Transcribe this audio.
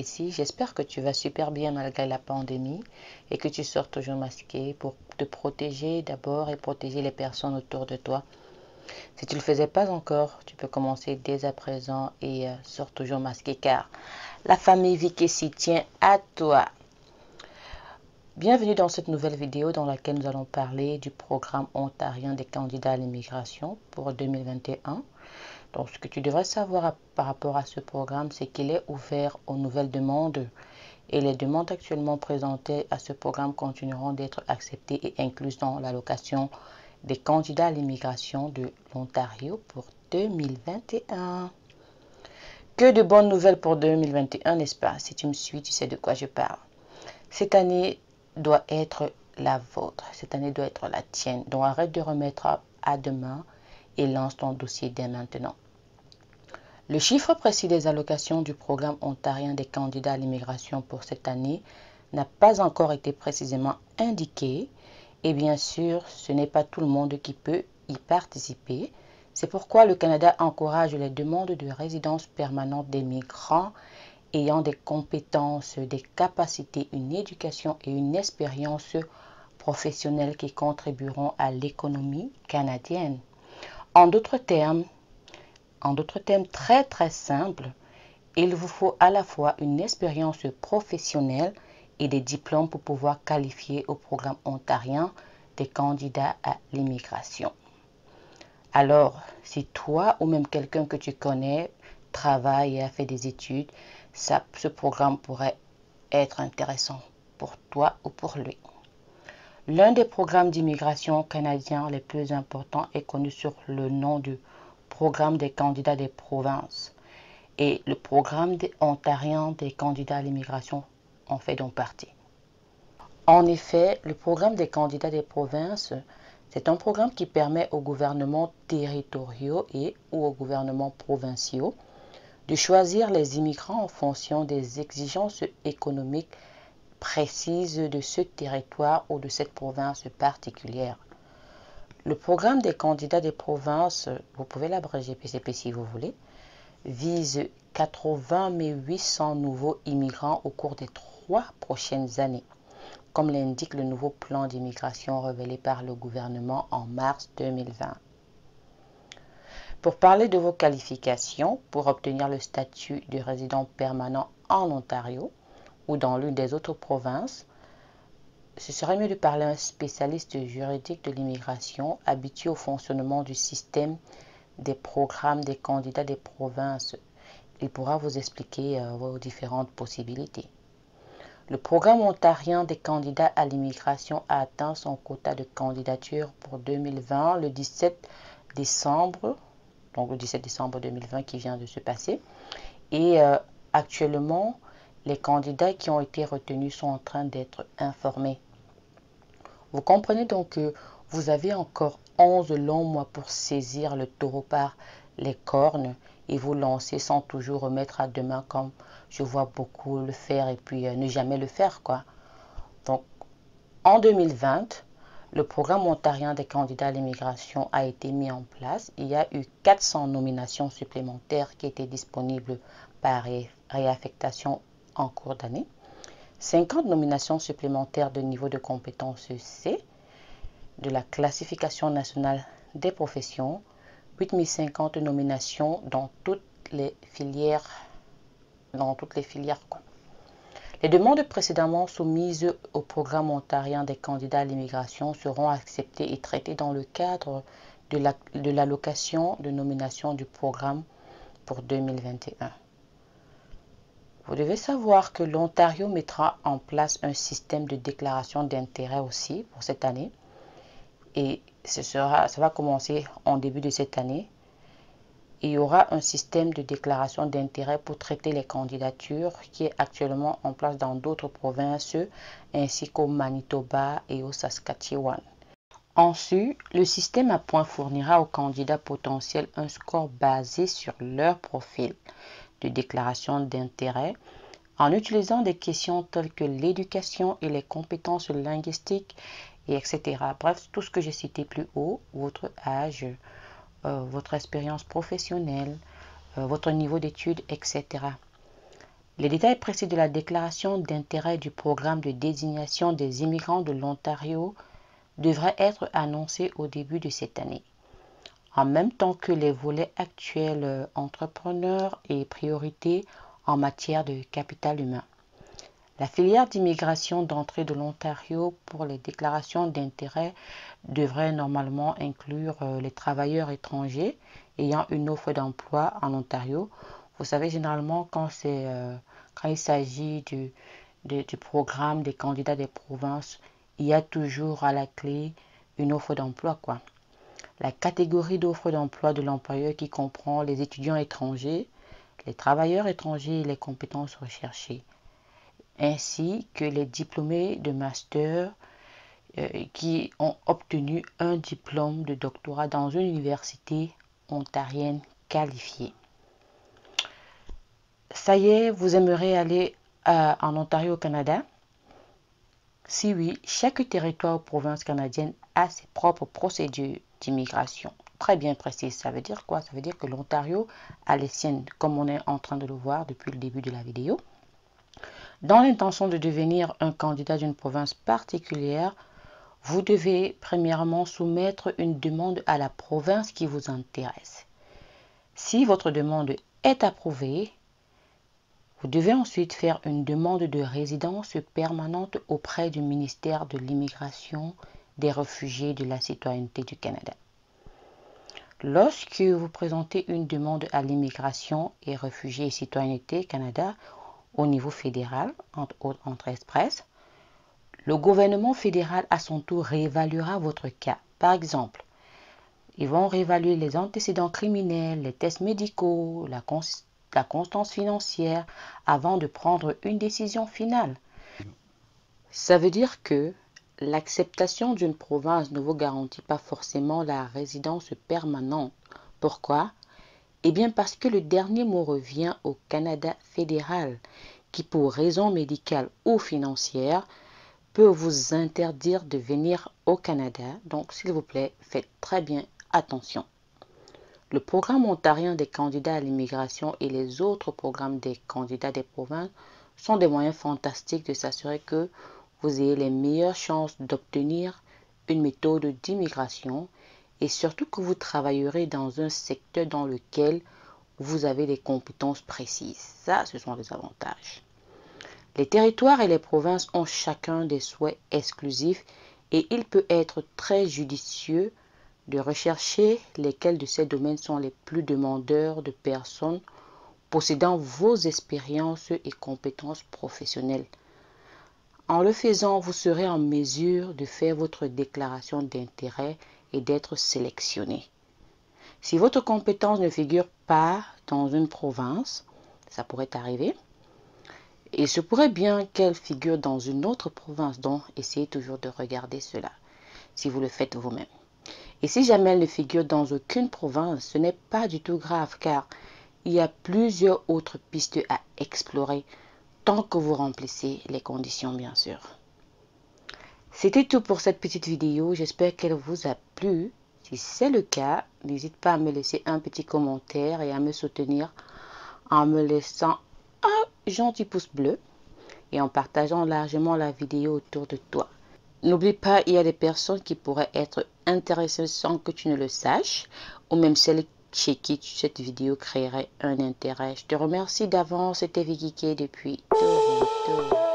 Vicky. J'espère que tu vas super bien malgré la pandémie et que tu sors toujours masqué pour te protéger d'abord et protéger les personnes autour de toi. Si tu ne le faisais pas encore, tu peux commencer dès à présent et sors toujours masqué car la famille Vicky tient à toi. Bienvenue dans cette nouvelle vidéo dans laquelle nous allons parler du programme ontarien des candidats à l'immigration pour 2021. Donc, ce que tu devrais savoir par rapport à ce programme, c'est qu'il est ouvert aux nouvelles demandes et les demandes actuellement présentées à ce programme continueront d'être acceptées et incluses dans l'allocation des candidats à l'immigration de l'Ontario pour 2021. Que de bonnes nouvelles pour 2021, n'est-ce pas? Si tu me suis, tu sais de quoi je parle. Cette année doit être la vôtre. Cette année doit être la tienne. Donc, arrête de remettre à demain et lance ton dossier dès maintenant. Le chiffre précis des allocations du programme ontarien des candidats à l'immigration pour cette année n'a pas encore été précisément indiqué et bien sûr, ce n'est pas tout le monde qui peut y participer. C'est pourquoi le Canada encourage les demandes de résidence permanente des migrants ayant des compétences, des capacités, une éducation et une expérience professionnelle qui contribueront à l'économie canadienne. En d'autres termes très simples, il vous faut à la fois une expérience professionnelle et des diplômes pour pouvoir qualifier au programme ontarien des candidats à l'immigration. Alors, si toi ou même quelqu'un que tu connais travaille et a fait des études, ce programme pourrait être intéressant pour toi ou pour lui. L'un des programmes d'immigration canadiens les plus importants est connu sur le nom du programme des candidats des provinces. Et le programme ontarien des candidats à l'immigration en fait donc partie. En effet, le programme des candidats des provinces, c'est un programme qui permet aux gouvernements territoriaux et ou aux gouvernements provinciaux de choisir les immigrants en fonction des exigences économiques précises de ce territoire ou de cette province particulière. Le programme des candidats des provinces, vous pouvez l'abréger PCP si vous voulez, vise 80 800 nouveaux immigrants au cours des 3 prochaines années, comme l'indique le nouveau plan d'immigration révélé par le gouvernement en mars 2020. Pour parler de vos qualifications pour obtenir le statut de résident permanent en Ontario ou dans l'une des autres provinces, ce serait mieux de parler à un spécialiste juridique de l'immigration habitué au fonctionnement du système des programmes des candidats des provinces. Il pourra vous expliquer vos différentes possibilités. Le programme ontarien des candidats à l'immigration a atteint son quota de candidature pour 2020 le 17 décembre, donc le 17 décembre 2020 qui vient de se passer. Et actuellement, les candidats qui ont été retenus sont en train d'être informés. Vous comprenez donc que vous avez encore 11 longs mois pour saisir le taureau par les cornes et vous lancer sans toujours remettre à demain comme je vois beaucoup le faire et puis ne jamais le faire quoi. Donc en 2020, le programme ontarien des candidats à l'immigration a été mis en place. Il y a eu 400 nominations supplémentaires qui étaient disponibles par réaffectation en cours d'année. 50 nominations supplémentaires de niveau de compétence C, de la classification nationale des professions, 8050 nominations dans toutes les filières. Les demandes précédemment soumises au programme ontarien des candidats à l'immigration seront acceptées et traitées dans le cadre de l'allocation de nomination du programme pour 2021. Vous devez savoir que l'Ontario mettra en place un système de déclaration d'intérêt aussi pour cette année. Et ça va commencer en début de cette année. Il y aura un système de déclaration d'intérêt pour traiter les candidatures qui est actuellement en place dans d'autres provinces ainsi qu'au Manitoba et au Saskatchewan. Ensuite, le système à points fournira aux candidats potentiels un score basé sur leur profil de déclaration d'intérêt en utilisant des questions telles que l'éducation et les compétences linguistiques, et etc. Bref, tout ce que j'ai cité plus haut, votre âge, votre expérience professionnelle, votre niveau d'études, etc. Les détails précis de la déclaration d'intérêt du programme de désignation des immigrants de l'Ontario devraient être annoncés au début de cette année, en même temps que les volets actuels entrepreneurs et priorités en matière de capital humain. La filière d'immigration d'entrée de l'Ontario pour les déclarations d'intérêt devrait normalement inclure les travailleurs étrangers ayant une offre d'emploi en Ontario. Vous savez, généralement, quand il s'agit du programme des candidats des provinces, il y a toujours à la clé une offre d'emploi, quoi. La catégorie d'offres d'emploi de l'employeur qui comprend les étudiants étrangers, les travailleurs étrangers et les compétences recherchées, ainsi que les diplômés de master qui ont obtenu un diplôme de doctorat dans une université ontarienne qualifiée. Ça y est, vous aimeriez aller en Ontario au Canada? Si oui, chaque territoire ou province canadienne a ses propres procédures d'immigration très bien précises. Ça veut dire quoi? Ça veut dire que l'Ontario a les siennes, comme on est en train de le voir depuis le début de la vidéo. Dans l'intention de devenir un candidat d'une province particulière, vous devez premièrement soumettre une demande à la province qui vous intéresse. Si votre demande est approuvée, vous devez ensuite faire une demande de résidence permanente auprès du ministère de l'Immigration, des Réfugiés et de la Citoyenneté du Canada. Lorsque vous présentez une demande à l'Immigration et Réfugiés et Citoyenneté Canada au niveau fédéral, entre express, le gouvernement fédéral à son tour réévaluera votre cas. Par exemple, ils vont réévaluer les antécédents criminels, les tests médicaux, la constance financière avant de prendre une décision finale. Ça veut dire que l'acceptation d'une province ne vous garantit pas forcément la résidence permanente. Pourquoi? Eh bien parce que le dernier mot revient au Canada fédéral qui, pour raisons médicales ou financières, peut vous interdire de venir au Canada. Donc, s'il vous plaît, faites très bien attention. Le programme ontarien des candidats à l'immigration et les autres programmes des candidats des provinces sont des moyens fantastiques de s'assurer que vous ayez les meilleures chances d'obtenir une méthode d'immigration et surtout que vous travaillerez dans un secteur dans lequel vous avez des compétences précises. Ça, ce sont les avantages. Les territoires et les provinces ont chacun des souhaits exclusifs et il peut être très judicieux de rechercher lesquels de ces domaines sont les plus demandeurs de personnes possédant vos expériences et compétences professionnelles. En le faisant, vous serez en mesure de faire votre déclaration d'intérêt et d'être sélectionné. Si votre compétence ne figure pas dans une province, ça pourrait arriver, il se pourrait bien qu'elle figure dans une autre province, donc essayez toujours de regarder cela, si vous le faites vous-même. Et si jamais elle ne figure dans aucune province, ce n'est pas du tout grave, car il y a plusieurs autres pistes à explorer, tant que vous remplissez les conditions, bien sûr. C'était tout pour cette petite vidéo, j'espère qu'elle vous a plu. Si c'est le cas, n'hésite pas à me laisser un petit commentaire et à me soutenir en me laissant un gentil pouce bleu et en partageant largement la vidéo autour de toi. N'oublie pas, il y a des personnes qui pourraient être intéressées sans que tu ne le saches, ou même celles chez qui cette vidéo créerait un intérêt. Je te remercie d'avance, c'était Vicky K depuis Toronto.